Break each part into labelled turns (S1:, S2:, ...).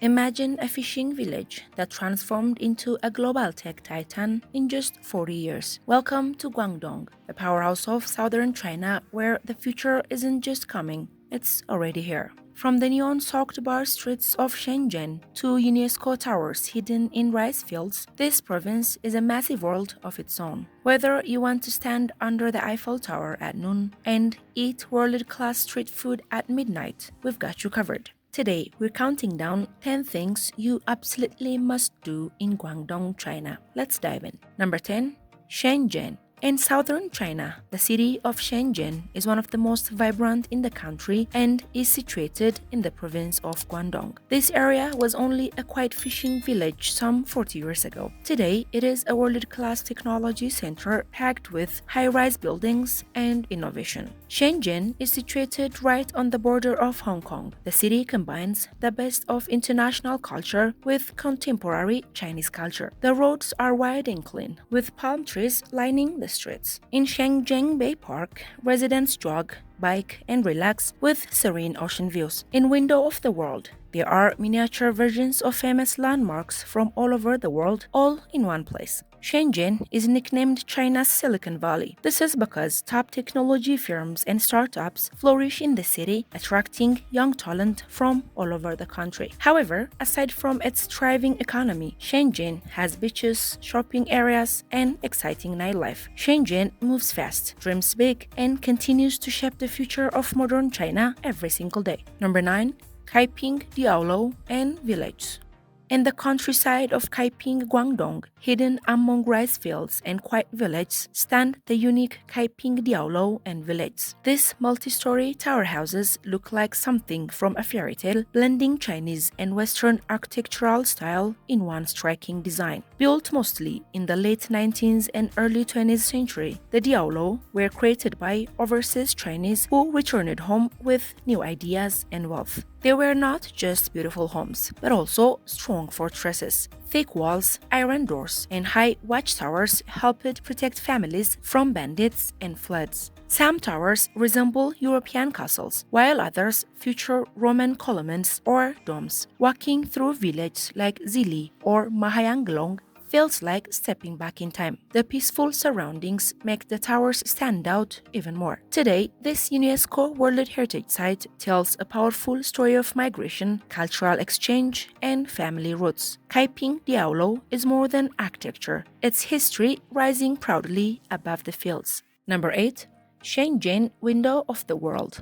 S1: Imagine a fishing village that transformed into a global tech titan in just 40 years. Welcome to Guangdong, the powerhouse of southern China where the future isn't just coming, it's already here. From the neon-soaked bar streets of Shenzhen to UNESCO towers hidden in rice fields, this province is a massive world of its own. Whether you want to stand under the Eiffel Tower at noon and eat world-class street food at midnight, we've got you covered. Today, we're counting down 10 things you absolutely must do in Guangdong, China. Let's dive in. Number 10. Shenzhen. In southern China, the city of Shenzhen is one of the most vibrant in the country and is situated in the province of Guangdong. This area was only a quiet fishing village some 40 years ago. Today, it is a world-class technology center packed with high-rise buildings and innovation. Shenzhen is situated right on the border of Hong Kong. The city combines the best of international culture with contemporary Chinese culture. The roads are wide and clean, with palm trees lining the streets. In Shenzhen Bay Park, residents jog, bike, and relax with serene ocean views. In Window of the World, there are miniature versions of famous landmarks from all over the world, all in one place. Shenzhen is nicknamed China's Silicon Valley. This is because top technology firms and startups flourish in the city, attracting young talent from all over the country. However, aside from its thriving economy, Shenzhen has beaches, shopping areas, and exciting nightlife. Shenzhen moves fast, dreams big, and continues to shape the future of modern China every single day. Number 9. Kaiping Diaolou and Village. In the countryside of Kaiping, Guangdong, hidden among rice fields and quiet villages, stand the unique Kaiping Diaolou and Village. These multi-story tower houses look like something from a fairy tale, blending Chinese and Western architectural style in one striking design. Built mostly in the late 19th and early 20th century, the Diaolou were created by overseas Chinese who returned home with new ideas and wealth. They were not just beautiful homes, but also strong fortresses. Thick walls, iron doors, and high watchtowers helped protect families from bandits and floods. Some towers resemble European castles, while others feature Roman columns or domes. Walking through villages like Zili or Mahayanglong feels like stepping back in time. The peaceful surroundings make the towers stand out even more. Today, this UNESCO World Heritage Site tells a powerful story of migration, cultural exchange, and family roots. Kaiping Diaolou is more than architecture. It's history rising proudly above the fields. Number 8. Shenzhen Window of the World.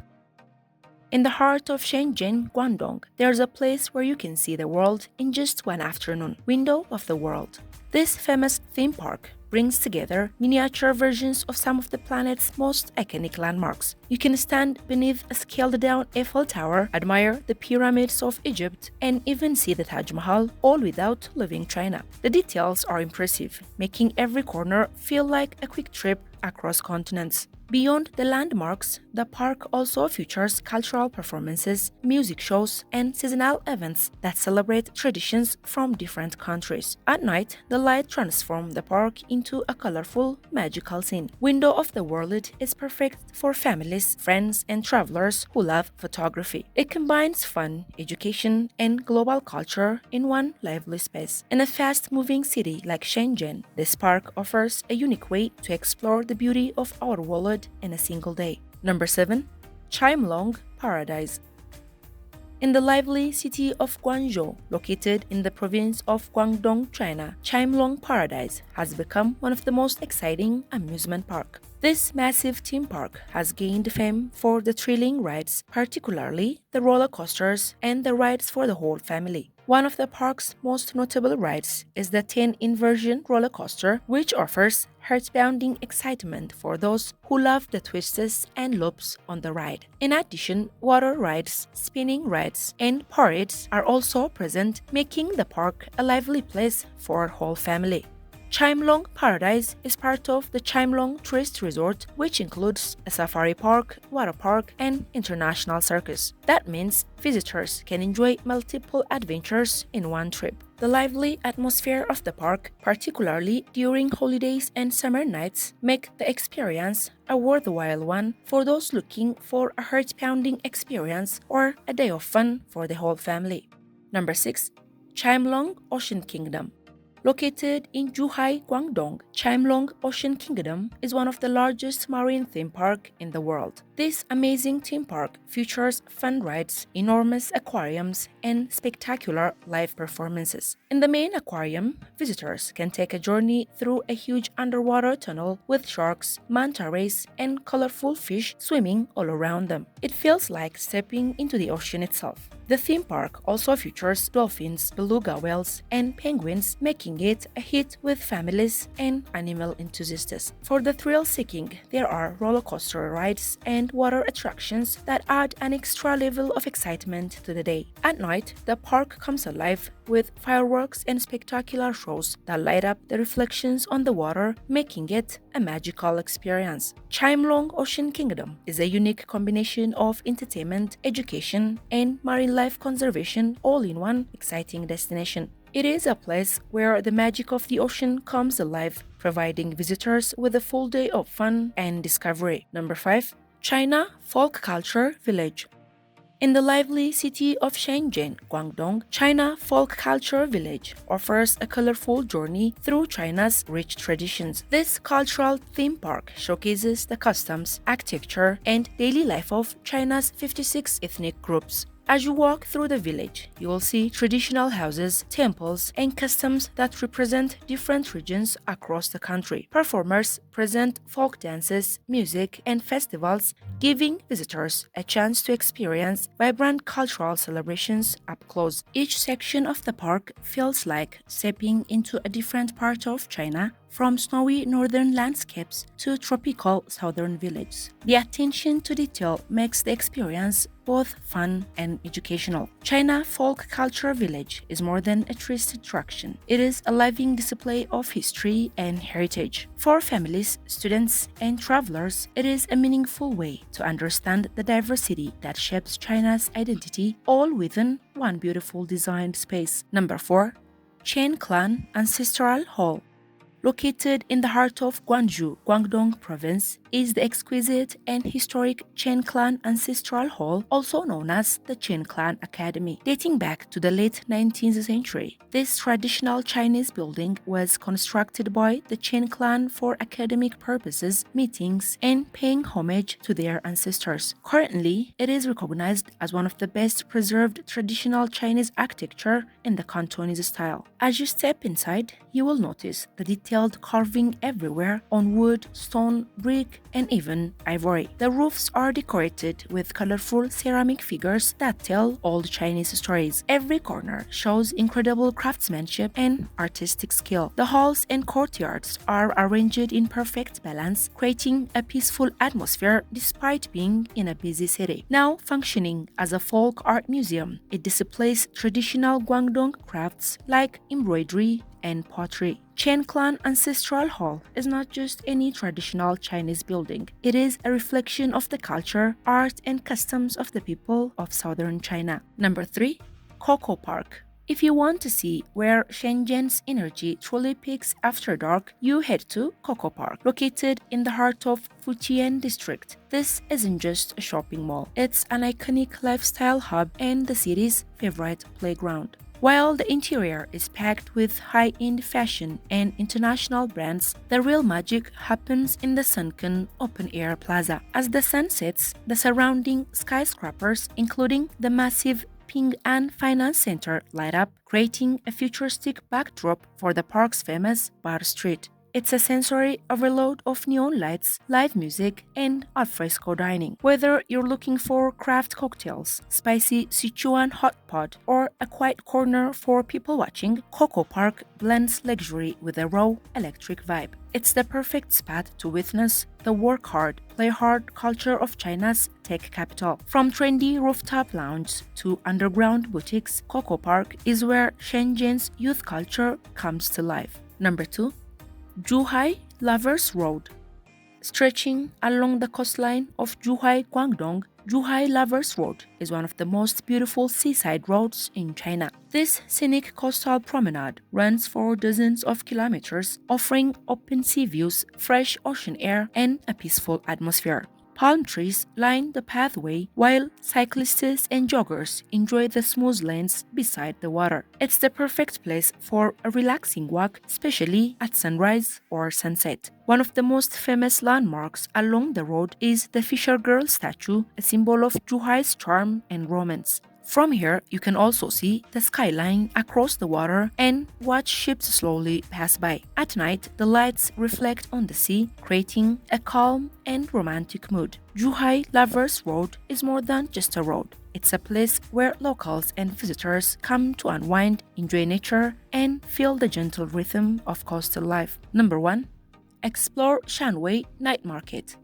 S1: In the heart of Shenzhen, Guangdong, there's a place where you can see the world in just one afternoon. Window of the World. This famous theme park brings together miniature versions of some of the planet's most iconic landmarks. You can stand beneath a scaled-down Eiffel Tower, admire the pyramids of Egypt, and even see the Taj Mahal, all without leaving China. The details are impressive, making every corner feel like a quick trip across continents. Beyond the landmarks, the park also features cultural performances, music shows, and seasonal events that celebrate traditions from different countries. At night, the light transforms the park into a colorful, magical scene. Window of the World is perfect for families, friends, and travelers who love photography. It combines fun, education, and global culture in one lively space. In a fast-moving city like Shenzhen, this park offers a unique way to explore the beauty of our world in a single day. Number 7. Chimelong Paradise. In the lively city of Guangzhou, located in the province of Guangdong, China, Chimelong Paradise has become one of the most exciting amusement parks. This massive theme park has gained fame for the thrilling rides, particularly the roller coasters and the rides for the whole family. One of the park's most notable rides is the 10 inversion roller coaster, which offers heart-pounding excitement for those who love the twists and loops on the ride. In addition, water rides, spinning rides, and parades are also present, making the park a lively place for whole family. Chimelong Paradise is part of the Chimelong Tourist Resort, which includes a safari park, water park, and international circus. That means visitors can enjoy multiple adventures in one trip. The lively atmosphere of the park, particularly during holidays and summer nights, make the experience a worthwhile one for those looking for a heart-pounding experience or a day of fun for the whole family. Number 6. Chimelong Ocean Kingdom. Located in Zhuhai, Guangdong, Chimelong Ocean Kingdom is one of the largest marine theme parks in the world. This amazing theme park features fun rides, enormous aquariums, and spectacular live performances. In the main aquarium, visitors can take a journey through a huge underwater tunnel with sharks, manta rays, and colorful fish swimming all around them. It feels like stepping into the ocean itself. The theme park also features dolphins, beluga whales, and penguins, making it a hit with families and animal enthusiasts. For the thrill-seeking, there are roller coaster rides and water attractions that add an extra level of excitement to the day. At night, the park comes alive with fireworks and spectacular shows that light up the reflections on the water, making it a magical experience. Chimelong Ocean Kingdom is a unique combination of entertainment, education, and marine life conservation all in one exciting destination. It is a place where the magic of the ocean comes alive, providing visitors with a full day of fun and discovery. Number 5. China Folk Culture Village. In the lively city of Shenzhen, Guangdong, China Folk Culture Village offers a colorful journey through China's rich traditions. This cultural theme park showcases the customs, architecture, and daily life of China's 56 ethnic groups. As you walk through the village, you will see traditional houses, temples, and customs that represent different regions across the country. Performers present folk dances, music, and festivals, giving visitors a chance to experience vibrant cultural celebrations up close. Each section of the park feels like stepping into a different part of China, from snowy northern landscapes to tropical southern villages. The attention to detail makes the experience both fun and educational. China Folk Culture Village is more than a tourist attraction. It is a living display of history and heritage. For families, students, and travelers, it is a meaningful way to understand the diversity that shapes China's identity, all within one beautiful designed space. Number 4. Chen Clan Ancestral Hall. Located in the heart of Guangzhou, Guangdong province, is the exquisite and historic Chen Clan Ancestral Hall, also known as the Chen Clan Academy. Dating back to the late 19th century, this traditional Chinese building was constructed by the Chen Clan for academic purposes, meetings, and paying homage to their ancestors. Currently, it is recognized as one of the best preserved traditional Chinese architecture in the Cantonese style. As you step inside, you will notice the detailed carving everywhere on wood, stone, brick, and even ivory. The roofs are decorated with colorful ceramic figures that tell old Chinese stories. Every corner shows incredible craftsmanship and artistic skill. The halls and courtyards are arranged in perfect balance, creating a peaceful atmosphere despite being in a busy city. Now functioning as a folk art museum, it displays traditional Guangdong crafts like embroidery and pottery. Chen Clan Ancestral Hall is not just any traditional Chinese building. It is a reflection of the culture, art, and customs of the people of southern China. Number 3. COCO Park. If you want to see where Shenzhen's energy truly peaks after dark, you head to COCO Park, located in the heart of Futian district. This isn't just a shopping mall. It's an iconic lifestyle hub and the city's favorite playground. While the interior is packed with high-end fashion and international brands, the real magic happens in the sunken open-air plaza. As the sun sets, the surrounding skyscrapers, including the massive Ping An Finance Center, light up, creating a futuristic backdrop for the park's famous Bar Street. It's a sensory overload of neon lights, live music, and alfresco dining. Whether you're looking for craft cocktails, spicy Sichuan hot pot, or a quiet corner for people watching, COCO Park blends luxury with a raw, electric vibe. It's the perfect spot to witness the work hard, play hard culture of China's tech capital. From trendy rooftop lounges to underground boutiques, COCO Park is where Shenzhen's youth culture comes to life. Number 2. Zhuhai Lovers Road. Stretching along the coastline of Zhuhai, Guangdong, Zhuhai Lovers Road is one of the most beautiful seaside roads in China. This scenic coastal promenade runs for dozens of kilometers, offering open sea views, fresh ocean air, and a peaceful atmosphere. Palm trees line the pathway while cyclists and joggers enjoy the smooth lanes beside the water. It's the perfect place for a relaxing walk, especially at sunrise or sunset. One of the most famous landmarks along the road is the Fisher Girl statue, a symbol of Zhuhai's charm and romance. From here, you can also see the skyline across the water and watch ships slowly pass by. At night, the lights reflect on the sea, creating a calm and romantic mood. Zhuhai Lovers Road is more than just a road. It's a place where locals and visitors come to unwind, enjoy nature, and feel the gentle rhythm of coastal life. Number 1. Explore Shanwei Night Market.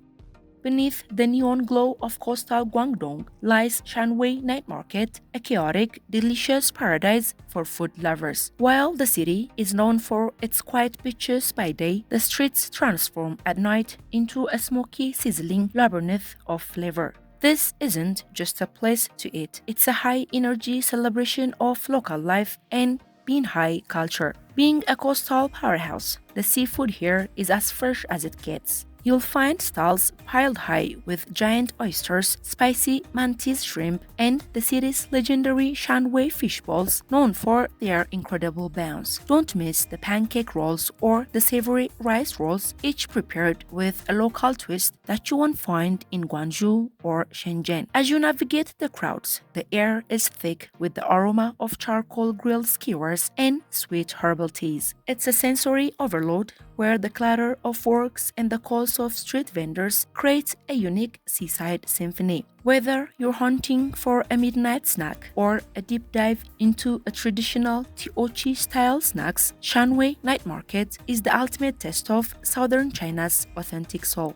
S1: Beneath the neon glow of coastal Guangdong lies Shanwei Night Market, a chaotic, delicious paradise for food lovers. While the city is known for its quiet beaches by day, the streets transform at night into a smoky, sizzling labyrinth of flavor. This isn't just a place to eat, it's a high-energy celebration of local life and Binhai culture. Being a coastal powerhouse, the seafood here is as fresh as it gets. You'll find stalls piled high with giant oysters, spicy mantis shrimp, and the city's legendary Shanwei fish balls, known for their incredible bounce. Don't miss the pancake rolls or the savory rice rolls, each prepared with a local twist that you won't find in Guangzhou or Shenzhen. As you navigate the crowds, the air is thick with the aroma of charcoal grilled skewers and sweet herbal teas. It's a sensory overload where the clatter of forks and the calls of street vendors create a unique seaside symphony. Whether you're hunting for a midnight snack or a deep dive into a traditional Tiochi-style snacks, Shanwei Night Market is the ultimate test of southern China's authentic soul.